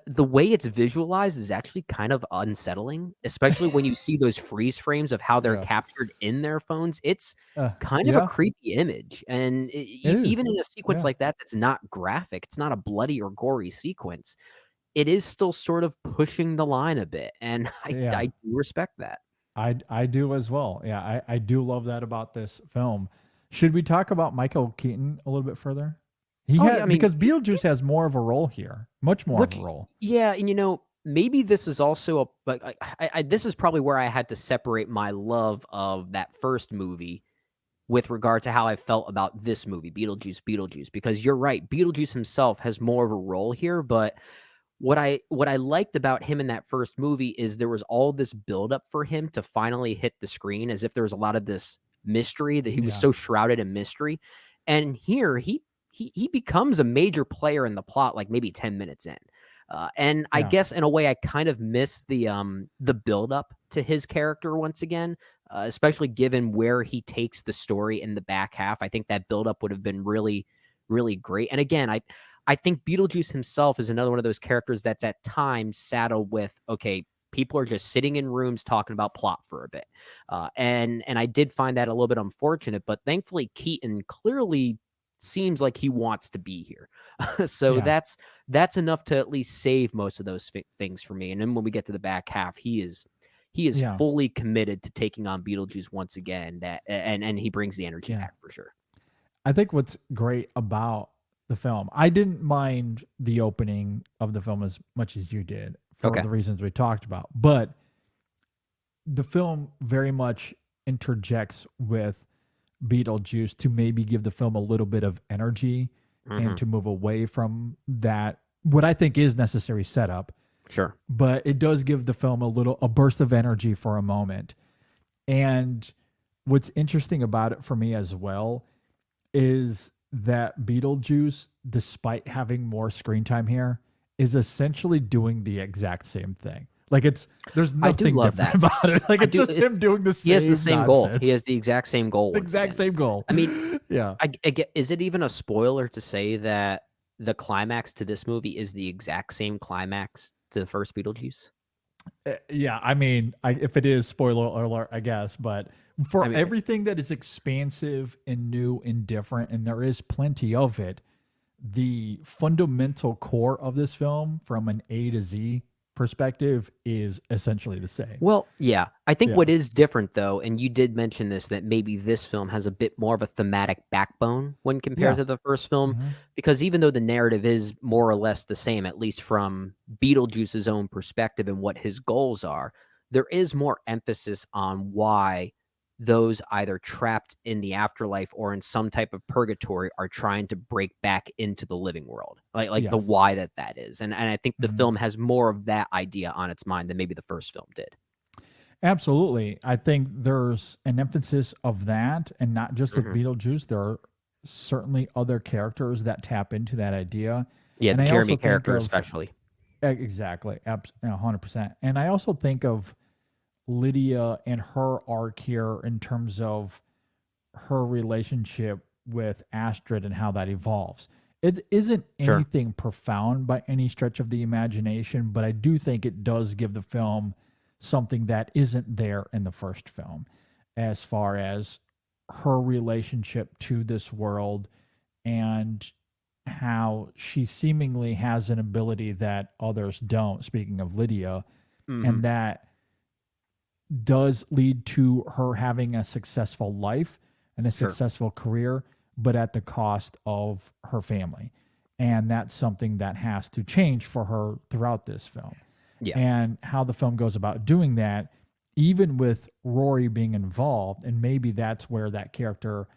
the way it's visualized is actually kind of unsettling, especially when you see those freeze frames of how they're captured in their phones. It's kind of a creepy image. And even in a sequence like that, that's not graphic, it's not a bloody or gory sequence, it is still sort of pushing the line a bit. And I do respect that. I do as well. Yeah, I do love that about this film. Should we talk about Michael Keaton a little bit further? Because Beetlejuice has more of a role here, much more of a role. Yeah, and maybe this is also this is probably where I had to separate my love of that first movie with regard to how I felt about this movie, Beetlejuice Beetlejuice, because you're right, Beetlejuice himself has more of a role here, but what I liked about him in that first movie is there was all this buildup for him to finally hit the screen, as if there was a lot of this mystery, that he was so shrouded in mystery. And here he becomes a major player in the plot, like maybe 10 minutes in. And I guess in a way I kind of miss the buildup to his character once again, especially given where he takes the story in the back half. I think that buildup would have been really, really great. And again, I think Beetlejuice himself is another one of those characters that's at times saddled with, okay, people are just sitting in rooms talking about plot for a bit. And I did find that a little bit unfortunate, but thankfully Keaton clearly seems like he wants to be here. So that's enough to at least save most of those things for me. And then when we get to the back half, he is fully committed to taking on Beetlejuice once again, and he brings the energy back for sure. I think what's great about the film, I didn't mind the opening of the film as much as you did for the reasons we talked about, but the film very much interjects with Beetlejuice to maybe give the film a little bit of energy and to move away from that, what I think is necessary setup. Sure. But it does give the film a burst of energy for a moment. And what's interesting about it for me as well is that Beetlejuice, despite having more screen time here, is essentially doing the exact same thing. Like there's nothing love different that. about it. Like it's just him doing the same. He has the same goal. nonsense. He has the exact same goal. The once exact again. same goal. I mean, yeah. I get. Is it even a spoiler to say that the climax to this movie is the exact same climax to the first Beetlejuice? Yeah, I mean, if it is, spoiler alert, I guess. But for everything that is expansive and new and different, and there is plenty of it, the fundamental core of this film, from an A to Z perspective, is essentially the same. Well, yeah. I think what is different, though, and you did mention this, that maybe this film has a bit more of a thematic backbone when compared to the first film, because even though the narrative is more or less the same, at least from Beetlejuice's own perspective and what his goals are, there is more emphasis on why those either trapped in the afterlife or in some type of purgatory are trying to break back into the living world, like the why that is. And I think the film has more of that idea on its mind than maybe the first film did. Absolutely. I think there's an emphasis of that, and not just with Beetlejuice. There are certainly other characters that tap into that idea. Yeah, and the I Jeremy also think character of- especially. Exactly. 100%. And I also think of Lydia and her arc here in terms of her relationship with Astrid and how that evolves. It isn't anything profound by any stretch of the imagination, but I do think it does give the film something that isn't there in the first film, as far as her relationship to this world and how she seemingly has an ability that others don't, speaking of Lydia, and that does lead to her having a successful life and a successful career, but at the cost of her family. And that's something that has to change for her throughout this film. Yeah. And how the film goes about doing that, even with Rory being involved, and maybe that's where that character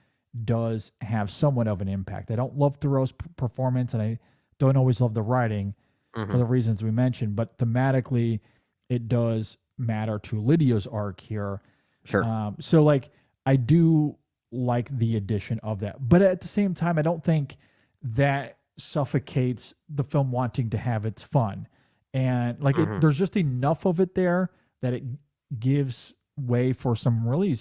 does have somewhat of an impact. I don't love Thoreau's performance, and I don't always love the writing for the reasons we mentioned, but thematically, it does matter to Lydia's arc here. Sure. So like, I do like the addition of that, but at the same time, I don't think that suffocates the film wanting to have its fun. And like, there's just enough of it there that it gives way for some really,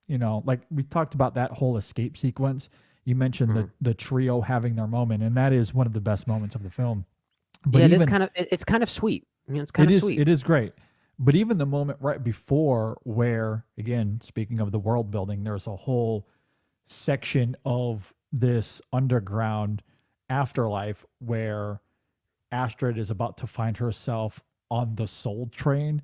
like we talked about that whole escape sequence. You mentioned the trio having their moment, and that is one of the best moments of the film. But yeah, it's kind of sweet. It's kind of sweet. It is great. But even the moment right before, where, again, speaking of the world building, there's a whole section of this underground afterlife where Astrid is about to find herself on the Soul Train,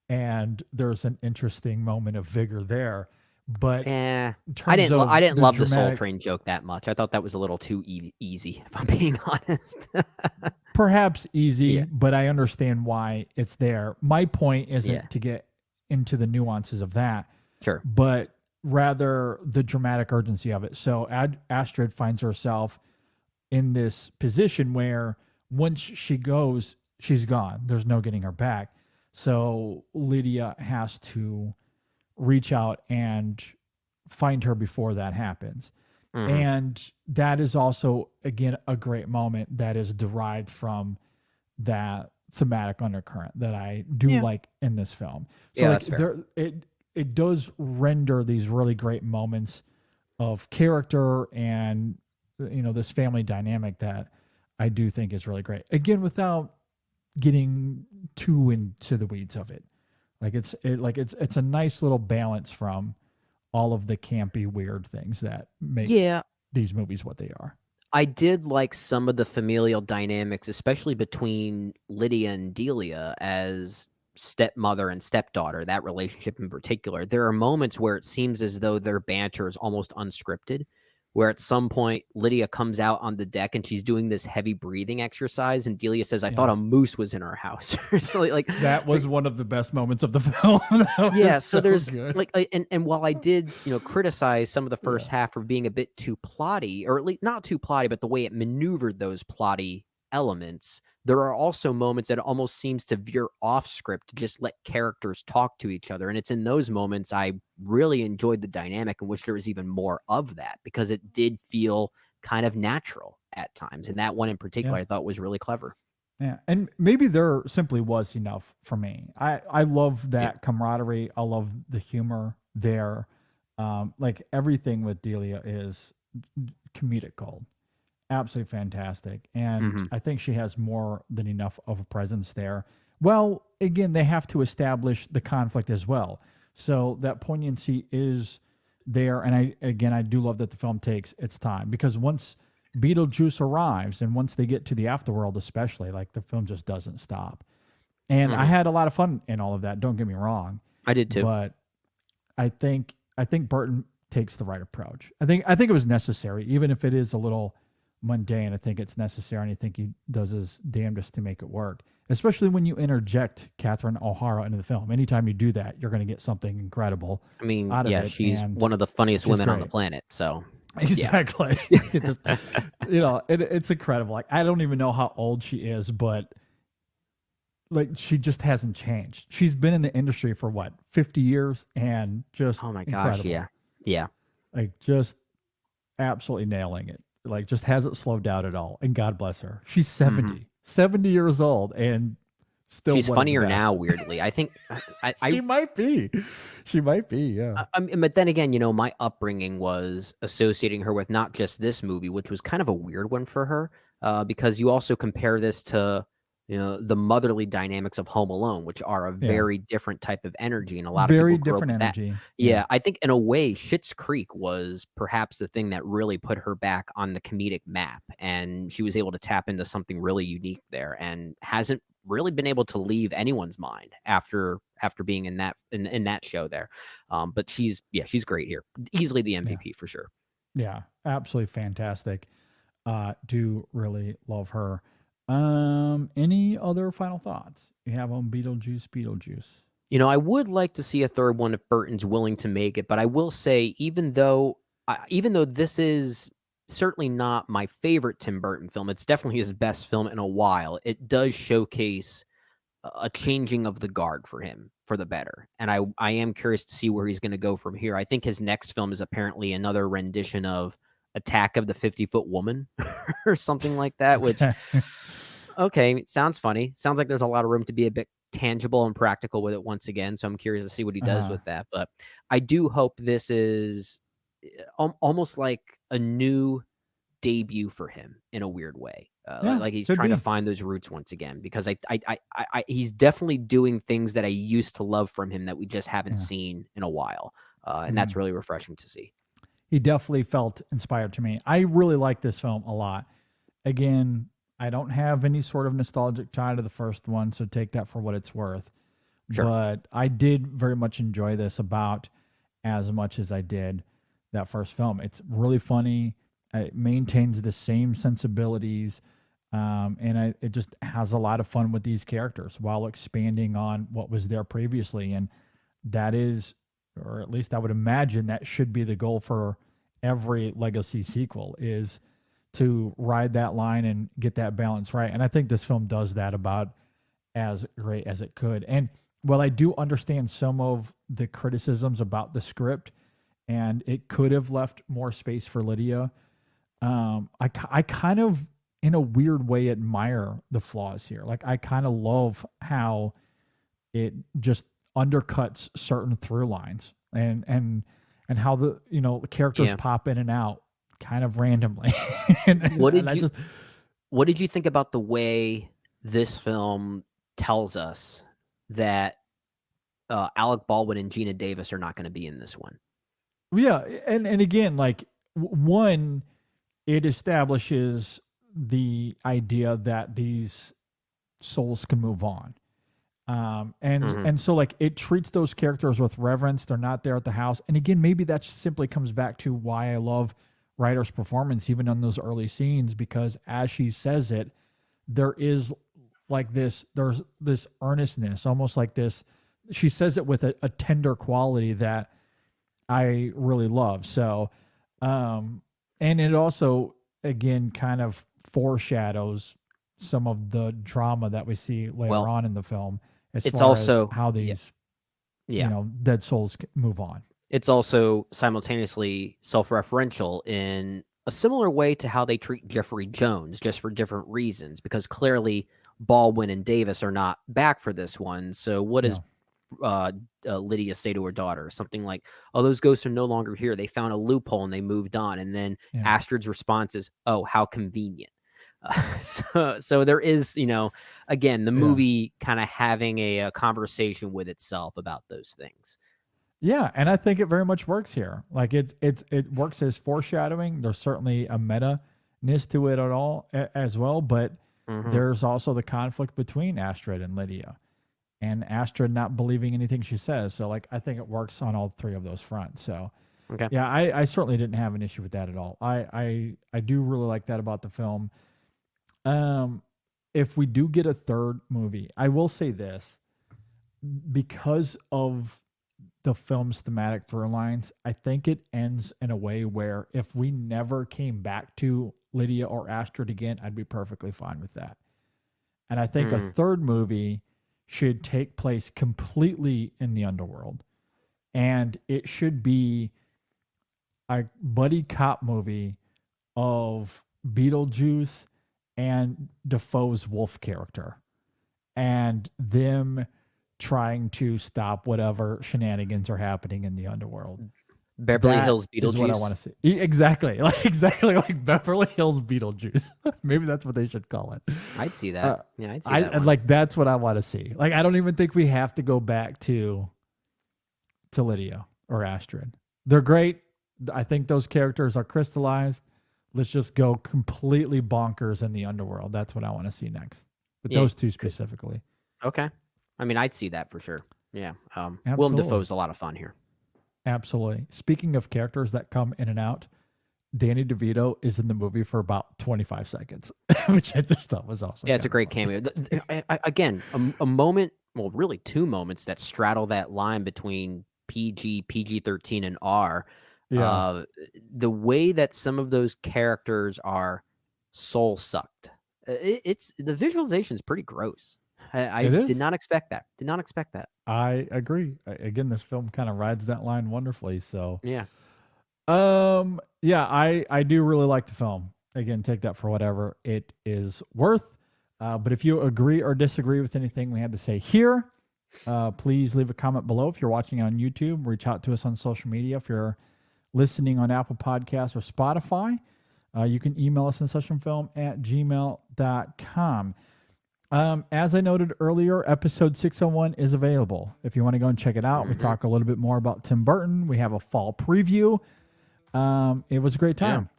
and there's an interesting moment of vigor there. But I I didn't love the Soul Train joke that much. I thought that was a little too easy, if I'm being honest. Perhaps easy, but I understand why it's there. My point isn't to get into the nuances of that, but rather the dramatic urgency of it. So Astrid finds herself in this position where once she goes, she's gone. There's no getting her back. So Lydia has to reach out and find her before that happens. And that is also, again, a great moment that is derived from that thematic undercurrent that I do like in this film. So like it does render these really great moments of character and this family dynamic that I do think is really great. Again, without getting too into the weeds of it. Like it's a nice little balance from all of the campy, weird things that make these movies what they are. I did like some of the familial dynamics, especially between Lydia and Delia as stepmother and stepdaughter, that relationship in particular. There are moments where it seems as though their banter is almost unscripted, where at some point Lydia comes out on the deck and she's doing this heavy breathing exercise, and Delia says, "I thought a moose was in our house." So like that was one of the best moments of the film. Yeah, so there's good. like, and while I did, criticize some of the first half for being a bit too plotty, or at least not too plotty, but the way it maneuvered those plotty elements, there are also moments that it almost seems to veer off script to just let characters talk to each other. And it's in those moments I really enjoyed the dynamic in which there was even more of that, because it did feel kind of natural at times. And that one in particular, I thought was really clever. Yeah, and maybe there simply was enough for me. I love that camaraderie. I love the humor there. Like everything with Delia is comedic gold. Absolutely fantastic. And I think she has more than enough of a presence there. Well, again, they have to establish the conflict as well. So that poignancy is there. And I do love that the film takes its time, because once Beetlejuice arrives and once they get to the afterworld, especially, like the film just doesn't stop. And I had a lot of fun in all of that. Don't get me wrong. I did too. But I think Burton takes the right approach. I think it was necessary, even if it is a little mundane. I think it's necessary, and I think he does his damnedest to make it work, especially when you interject Catherine O'Hara into the film. Anytime you do that, you're going to get something incredible. I mean, out of it, she's and one of the funniest women on the great. planet. So exactly. It's incredible. Like, I don't even know how old she is, but like, she just hasn't changed. She's been in the industry for 50 years, and just, oh my gosh, incredible. yeah, Like, just absolutely nailing it. Like, just hasn't slowed down at all. And God bless her. She's 70 years old, and still she's one of the funnier best. now. Weirdly, I think She might be. Yeah. But then again, my upbringing was associating her with not just this movie, which was kind of a weird one for her, because you also compare this to, the motherly dynamics of Home Alone, which are a very different type of energy, and a lot of Very people grow up different with that. energy. Yeah, I think in a way, Schitt's Creek was perhaps the thing that really put her back on the comedic map, and she was able to tap into something really unique there, and hasn't really been able to leave anyone's mind after being in that show there. But she's great here, easily the MVP for sure. Yeah, absolutely fantastic. Do really love her. Any other final thoughts you have on Beetlejuice? I would like to see a third one if Burton's willing to make it, but I will say, even though this is certainly not my favorite Tim Burton film, it's definitely his best film in a while. It does showcase a changing of the guard for him for the better. And I am curious to see where he's going to go from here. I think his next film is apparently another rendition of Attack of the 50-Foot Woman or something like that, which, okay, sounds funny. Sounds like there's a lot of room to be a bit tangible and practical with it once again. So I'm curious to see what he does with that. But I do hope this is almost like a new debut for him in a weird way. Like he's trying to find those roots once again, because I he's definitely doing things that I used to love from him that we just haven't seen in a while. And that's really refreshing to see. He definitely felt inspired to me. I really like this film a lot. Again, I don't have any sort of nostalgic tie to the first one, so take that for what it's worth. Sure. But I did very much enjoy this about as much as I did that first film. It's really funny. It maintains the same sensibilities, and it just has a lot of fun with these characters while expanding on what was there previously. And that is, or at least I would imagine that should be the goal for every legacy sequel, is to ride that line and get that balance right. And I think this film does that about as great as it could. And while I do understand some of the criticisms about the script, and it could have left more space for Lydia, I kind of, in a weird way, admire the flaws here. Like, I kind of love how it just undercuts certain through lines, and how the characters pop in and out kind of randomly. What did you think about the way this film tells us that Alec Baldwin and Gina Davis are not going to be in this one? Yeah, and again, like, one, it establishes the idea that these souls can move on. And so, like, it treats those characters with reverence. They're not there at the house. And again, maybe that simply comes back to why I love writer's performance, even on those early scenes, because as she says it, there is like there's this earnestness, almost like this. She says it with a tender quality that I really love. So, and it also, again, kind of foreshadows some of the drama that we see later on in the film, as it's far also as how these, dead souls move on. It's also simultaneously self-referential in a similar way to how they treat Jeffrey Jones, just for different reasons, because clearly Baldwin and Davis are not back for this one. So what does Lydia say to her daughter? Something like, oh, those ghosts are no longer here. They found a loophole and they moved on. And then Astrid's response is, oh, how convenient. So there is, again, the movie kind of having a conversation with itself about those things. Yeah, and I think it very much works here. Like it works as foreshadowing. There's certainly a meta-ness to it at all as well, but there's also the conflict between Astrid and Lydia, and Astrid not believing anything she says. So like I think it works on all three of those fronts. So yeah, I certainly didn't have an issue with that at all. I do really like that about the film. If we do get a third movie, I will say this, because of the film's thematic through lines, I think it ends in a way where if we never came back to Lydia or Astrid again, I'd be perfectly fine with that. And I think a third movie should take place completely in the underworld, and it should be a buddy cop movie of Beetlejuice and Defoe's Wolf character, and them trying to stop whatever shenanigans are happening in the underworld. Beverly Hills Beetlejuice is what I want to see. Exactly like Beverly Hills Beetlejuice. Maybe that's what they should call it. I'd see that. I'd see that one. Like that's what I want to see. Like I don't even think we have to go back to Lydia or Astrid. They're great. I think those characters are crystallized. Let's just go completely bonkers in the underworld. That's what I want to see next. With those two specifically. Okay. I mean, I'd see that for sure. Yeah. Willem Dafoe's a lot of fun here. Absolutely. Speaking of characters that come in and out, Danny DeVito is in the movie for about 25 seconds, which I just thought was awesome. Yeah, it's a great cameo. Again, a moment, well, really two moments that straddle that line between PG-13, and R. Yeah. The way that some of those characters are soul sucked. The visualization is pretty gross. I did not expect that. I agree. Again, this film kind of rides that line wonderfully. So yeah. I do really like the film. Again, take that for whatever it is worth. But if you agree or disagree with anything we had to say here, please leave a comment below. If you're watching on YouTube, reach out to us on social media. If you're listening on Apple Podcasts or Spotify, you can email us insessionfilm@gmail.com. As I noted earlier, episode 601 is available. If you want to go and check it out, we talk a little bit more about Tim Burton. We have a fall preview. It was a great time.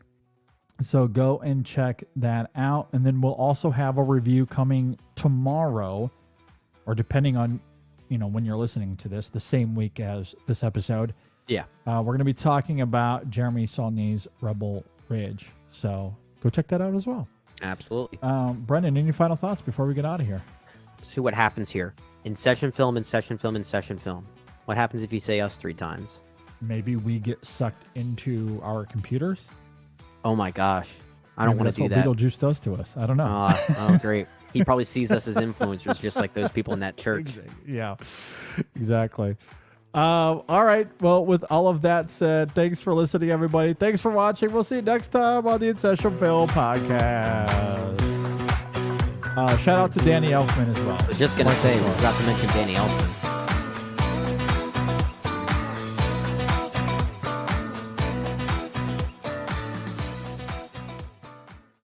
Yeah. So go and check that out. And then we'll also have a review coming tomorrow, or depending on, when you're listening to this, the same week as this episode. Yeah. We're going to be talking about Jeremy Saulnier's Rebel Ridge. So go check that out as well. Absolutely. Brendan, any final thoughts before we get out of here? See what happens here. In session film. What happens if you say us 3 times? Maybe we get sucked into our computers. Oh my gosh. I don't want to do that. That's what Beetlejuice does to us. I don't know. Oh, great. He probably sees us as influencers, just like those people in that church. Yeah, exactly. All right. Well, with all of that said, thanks for listening, everybody. Thanks for watching. We'll see you next time on the In Session Film Podcast. Shout out to Danny Elfman as well. I was just going to say, we forgot to mention Danny Elfman.